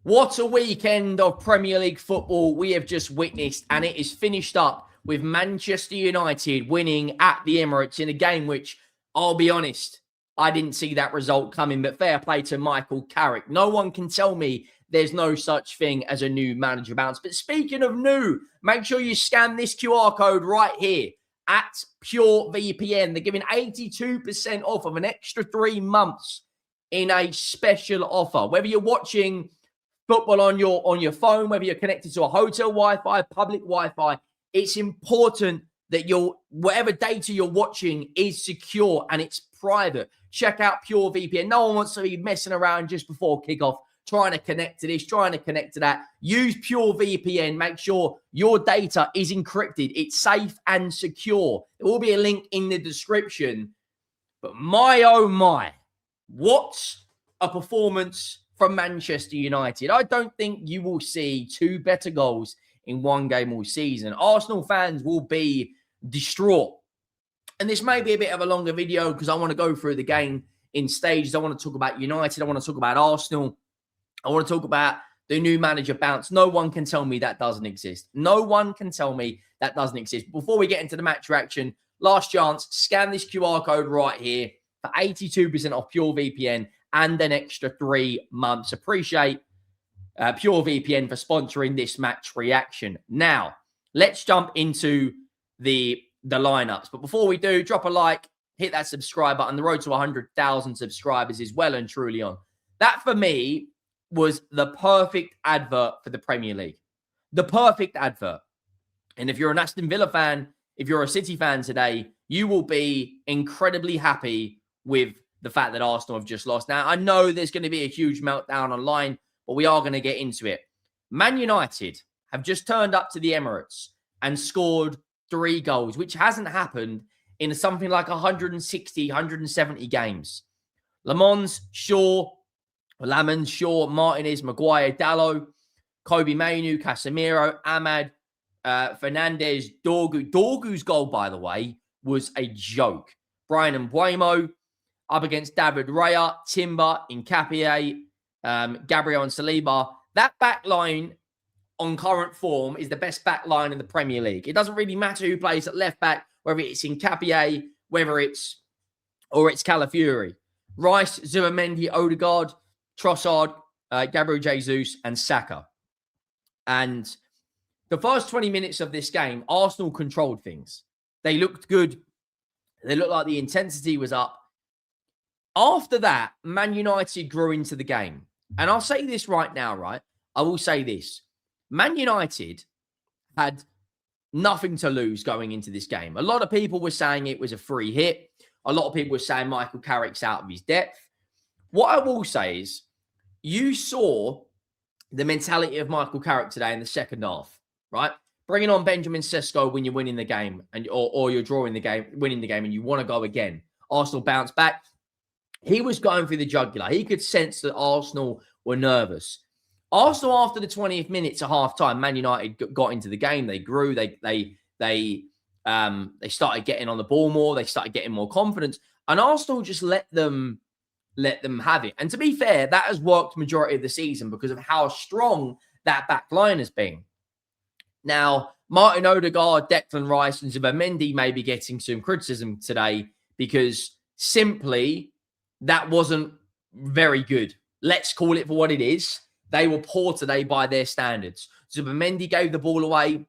What a weekend of Premier League football we have just witnessed, and it is finished up with Manchester United winning at the Emirates in a game which, I'll be honest, I didn't see that result coming, but fair play to Mikel Carrick. No one can tell me there's no such thing as a new manager bounce. But speaking of new, make sure you scan this QR code right here at Pure VPN. They're giving 82% off of an extra 3 months in a special offer. Whether you're watching football on your phone, whether you're connected to a hotel Wi-Fi, public Wi-Fi, it's important that whatever data you're watching is secure and it's private. Check out Pure VPN. No one wants to be messing around just before kickoff, trying to connect to this, trying to connect to that. Use Pure VPN. Make sure your data is encrypted. It's safe and secure. There will be a link in the description. But my, oh my, what a performance from Manchester United. I don't think you will see 2 better goals in one game all season. Arsenal fans will be distraught. And this may be a bit of a longer video because I want to go through the game in stages. I want to talk about United. I want to talk about Arsenal. I want to talk about the new manager bounce. No one can tell me that doesn't exist. No one can tell me that doesn't exist. Before we get into the match reaction, last chance, scan this QR code right here for 82% off Pure VPN and an extra 3 months. Appreciate Pure VPN for sponsoring this match reaction. Now, let's jump into the lineups. But before we do, drop a like, hit that subscribe button. The road to 100,000 subscribers is well and truly on. That, for me, was the perfect advert for the Premier League. The perfect advert. And if you're an Aston Villa fan, if you're a City fan today, you will be incredibly happy with the fact that Arsenal have just lost. Now, I know there's going to be a huge meltdown online, but we are going to get into it. Man United have just turned up to the Emirates and scored 3 goals, which hasn't happened in something like 160, 170 games. Lamons, Shaw, Martinez, Maguire, Dalot, Kobe Mainu, Casemiro, Ahmad, Fernandes, Dorgu. Dorgu's goal, by the way, was a joke. Brian Mbeumo up against David Raya, Timber, Nkapie, Gabriel and Saliba. That back line on current form is the best back line in the Premier League. It doesn't really matter who plays at left back, whether it's Nkapie, whether it's Calafiori. Rice, Zubimendi, Odegaard, Trossard, Gabriel Jesus, and Saka. And the first 20 minutes of this game, Arsenal controlled things. They looked good. They looked like the intensity was up. After that, Man United grew into the game. And I'll say this right now, right? I will say this. Man United had nothing to lose going into this game. A lot of people were saying it was a free hit. A lot of people were saying Mikel Carrick's out of his depth. What I will say is, you saw the mentality of Mikel Carrick today in the second half, right? Bringing on Benjamin Sesko when you're winning the game or you're drawing the game, winning the game, and you want to go again. Arsenal bounced back. He was going through the jugular. He could sense that Arsenal were nervous. Arsenal, after the 20th minute to half-time, Man United got into the game. They grew. They started getting on the ball more. They started getting more confidence. And Arsenal just let them have it. And to be fair, that has worked majority of the season because of how strong that back line has been. Now, Martin Odegaard, Declan Rice, and Zubimendi may be getting some criticism today because simply that wasn't very good. Let's call it for what it is. They were poor today by their standards. Zubimendi gave the ball away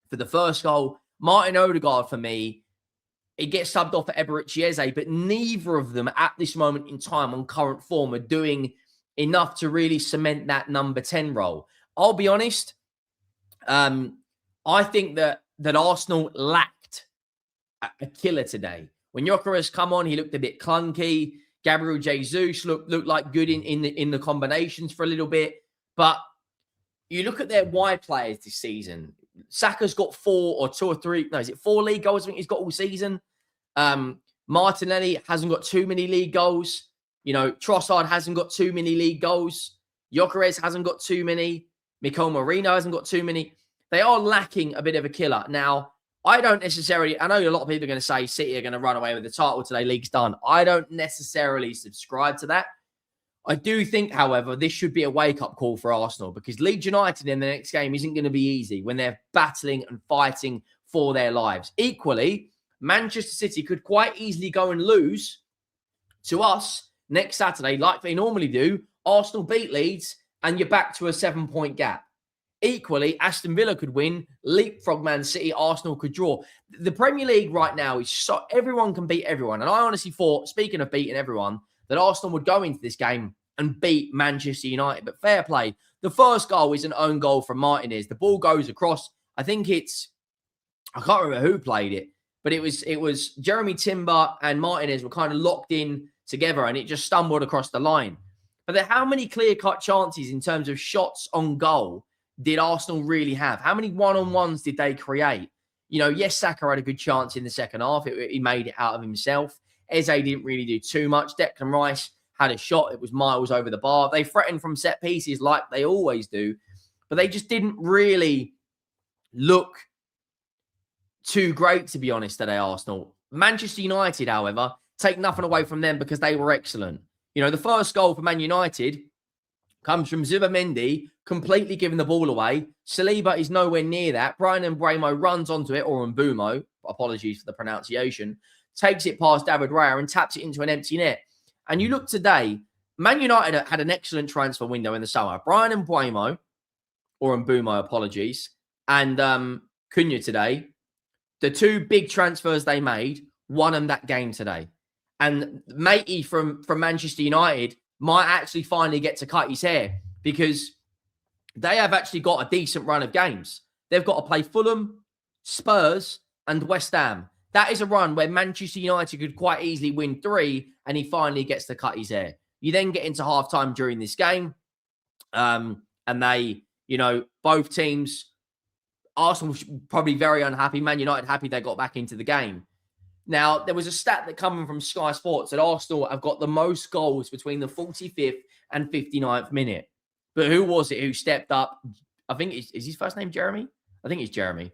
for the first goal. Martin Odegaard, for me, it gets subbed off for Emirates, but neither of them at this moment in time on current form are doing enough to really cement that number 10 role. I'll be honest. I think that Arsenal lacked a killer today. When Gyökeres come on, he looked a bit clunky. Gabriel Jesus looked like good in the combinations for a little bit. But you look at their wide players this season. Saka's got 4 or 2 or 3. No, is it 4 league goals? I think he's got all season. Martinelli hasn't got too many league goals. You know, Trossard hasn't got too many league goals. Gyökeres hasn't got too many. Merino hasn't got too many. They are lacking a bit of a killer. Now, I don't necessarily, I know a lot of people are going to say City are going to run away with the title today, league's done. I don't necessarily subscribe to that. I do think, however, this should be a wake-up call for Arsenal because Leeds United in the next game isn't going to be easy when they're battling and fighting for their lives. Equally, Manchester City could quite easily go and lose to us next Saturday like they normally do. Arsenal beat Leeds and you're back to a 7-point gap. Equally, Aston Villa could win, leapfrog Man City, Arsenal could draw. The Premier League right now is so everyone can beat everyone. And I honestly thought, speaking of beating everyone, that Arsenal would go into this game and beat Manchester United. But fair play. The first goal is an own goal from Martinez. The ball goes across. I think I can't remember who played it, but it was Jeremy Timber and Martinez were kind of locked in together and it just stumbled across the line. But how many clear-cut chances in terms of shots on goal did Arsenal really have? How many one-on-ones did they create? Yes, Saka had a good chance in the second half. He made it out of himself. Eze didn't really do too much. Declan Rice had a shot. It was miles over the bar. They threatened from set pieces like they always do, but they just didn't really look too great, to be honest, today, Arsenal. Manchester United, however, take nothing away from them because they were excellent. The first goal for Man United comes from Zubimendi, completely giving the ball away. Saliba is nowhere near that. Mbeumo runs onto it, or Mbeumo, apologies for the pronunciation, takes it past David Raya and taps it into an empty net. And you look today, Man United had an excellent transfer window in the summer. Mbeumo, apologies, and Cunha today, the two big transfers they made, won them that game today. And Matey from Manchester United might actually finally get to cut his hair because they have actually got a decent run of games. They've got to play Fulham, Spurs, and West Ham. That is a run where Manchester United could quite easily win 3, and he finally gets to cut his hair. You then get into halftime during this game, and they, both teams, Arsenal probably very unhappy, Man United happy they got back into the game. Now, there was a stat that coming from Sky Sports that Arsenal have got the most goals between the 45th and 59th minute. But who was it who stepped up? I think, is his first name Jeremy? I think it's Jeremy.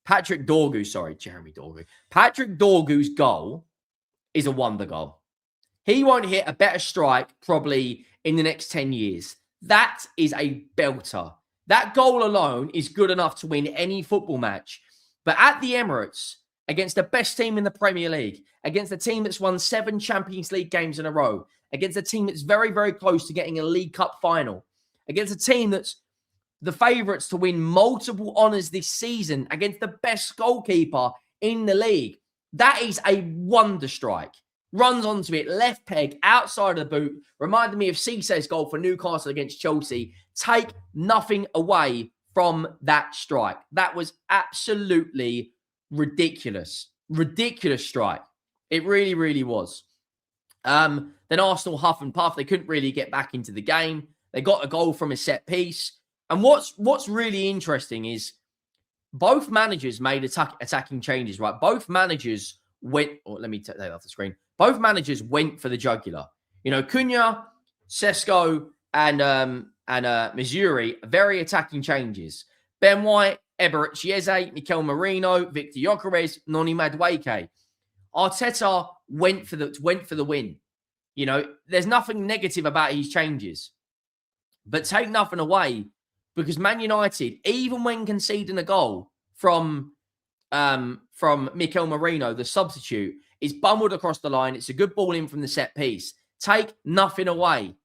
Patrick Dorgu, sorry, Jeremy Dorgu. Patrick Dorgu's goal is a wonder goal. He won't hit a better strike probably in the next 10 years. That is a belter. That goal alone is good enough to win any football match. But at the Emirates, against the best team in the Premier League, against a team that's won 7 Champions League games in a row, against a team that's very, very close to getting a League Cup final, against a team that's the favourites to win multiple honours this season, against the best goalkeeper in the league. That is a wonder strike. Runs onto it, left peg, outside of the boot. Reminded me of Cissé's goal for Newcastle against Chelsea. Take nothing away from that strike. That was absolutely ridiculous. Ridiculous strike. It really, really was. Then Arsenal huff and puff. They couldn't really get back into the game. They got a goal from a set piece. And what's really interesting is both managers made attacking changes, right? Both managers went, let me take that off the screen. Both managers went for the jugular. Cunha, Sesko, and Missouri, very attacking changes. Ben White, Emirates Eze, Mikel Merino, Victor Gyökeres, Noni Madueke. Arteta went for the win. There's nothing negative about his changes. But take nothing away, because Man United, even when conceding a goal from Mikel Merino, the substitute, is bumbled across the line. It's a good ball in from the set piece. Take nothing away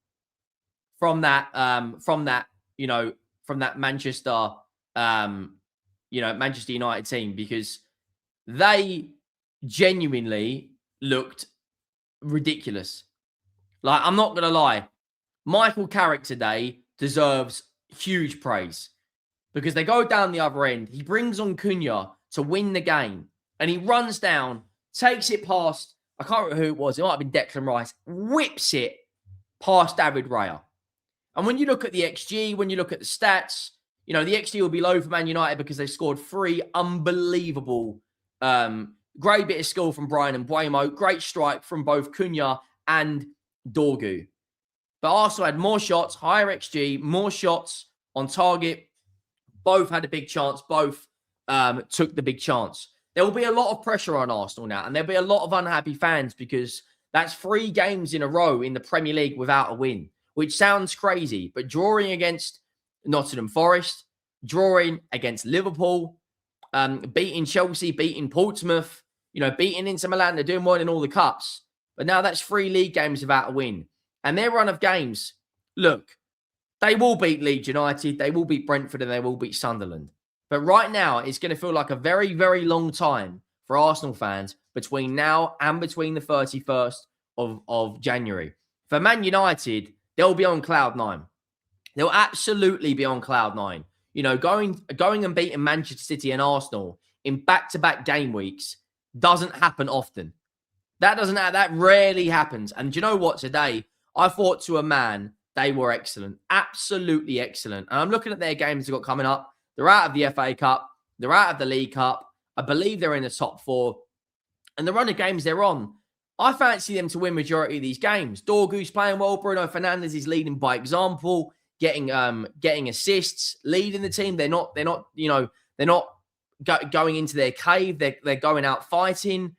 from that Manchester Manchester United team, because they genuinely looked ridiculous. Like, I'm not going to lie. Michael Carrick today deserves huge praise because they go down the other end. He brings on Cunha to win the game and he runs down, takes it past, I can't remember who it was. It might have been Declan Rice, whips it past David Raya. And when you look at the XG, when you look at the stats, the XG will be low for Man United because they scored 3 unbelievable, great bit of skill from Mbeumo, great strike from both Cunha and Dorgu. But Arsenal had more shots, higher XG, more shots on target. Both had a big chance. Both took the big chance. There will be a lot of pressure on Arsenal now, and there'll be a lot of unhappy fans because that's 3 games in a row in the Premier League without a win. which sounds crazy, but drawing against Nottingham Forest, drawing against Liverpool, beating Chelsea, beating Portsmouth, beating Inter Milan, they're doing well in all the cups. But now that's 3 league games without a win. And their run of games, look, they will beat Leeds United, they will beat Brentford, and they will beat Sunderland. But right now, it's going to feel like a very, very long time for Arsenal fans between now and between the 31st of January. For Man United, they'll be on cloud nine. They'll absolutely be on cloud nine. Going and beating Manchester City and Arsenal in back-to-back game weeks doesn't happen often. That rarely happens. And do you know what? Today, I thought to a man, they were excellent. Absolutely excellent. And I'm looking at their games they've got coming up. They're out of the FA Cup. They're out of the League Cup. I believe they're in the top 4. And the run of games they're on, I fancy them to win majority of these games. Dorgu's playing well. Bruno Fernandes is leading by example, getting assists, leading the team. They're not going into their cave. They're going out fighting.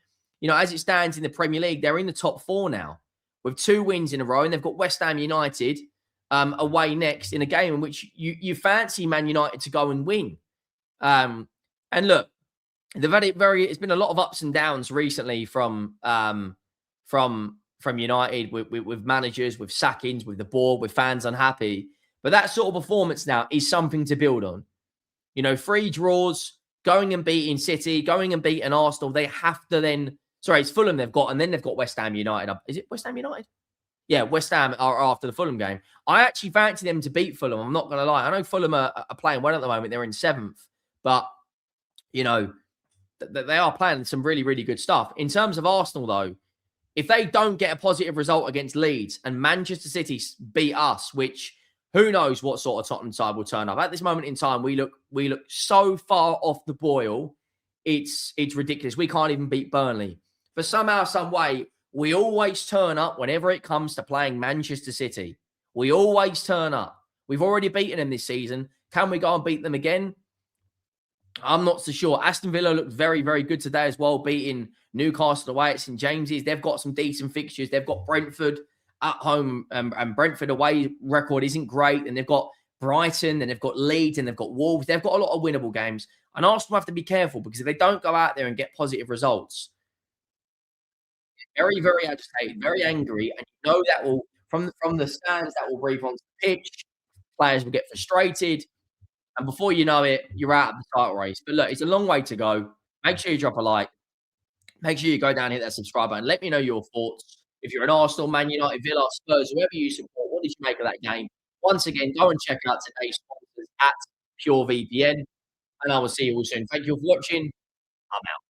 As it stands in the Premier League, they're in the top 4 now with 2 wins in a row, and they've got West Ham United away next in a game in which you fancy Man United to go and win. And look, it's been a lot of ups and downs recently from United with managers, with sackings, with the board, with fans unhappy. But that sort of performance now is something to build on. 3 draws, going and beating City, going and beating Arsenal. They have to then. Sorry, it's Fulham they've got, and then they've got West Ham United. Is it West Ham United? Yeah, West Ham are after the Fulham game. I actually fancy them to beat Fulham. I'm not going to lie. I know Fulham are playing well at the moment. They're in 7th. But, they are playing some really, really good stuff. In terms of Arsenal, though, if they don't get a positive result against Leeds and Manchester City beat us, which who knows what sort of Tottenham side will turn up. At this moment in time, we look so far off the boil. It's ridiculous. We can't even beat Burnley. But somehow, some way, we always turn up whenever it comes to playing Manchester City. We always turn up. We've already beaten them this season. Can we go and beat them again? I'm not so sure. Aston Villa looked very, very good today as well, beating Newcastle away at St James's. They've got some decent fixtures. They've got Brentford at home, and Brentford away record isn't great. And they've got Brighton, and they've got Leeds, and they've got Wolves. They've got a lot of winnable games. And Arsenal have to be careful, because if they don't go out there and get positive results, very, very agitated, very angry, and that will from the stands that will breathe onto the pitch. Players will get frustrated, and before you know it, you're out of the title race. But look, it's a long way to go. Make sure you drop a like. Make sure you go down and hit that subscribe button. Let me know your thoughts. If you're an Arsenal, Man United, Villa, Spurs, whoever you support, what did you make of that game? Once again, go and check out today's sponsors at PureVPN, and I will see you all soon. Thank you for watching. I'm out.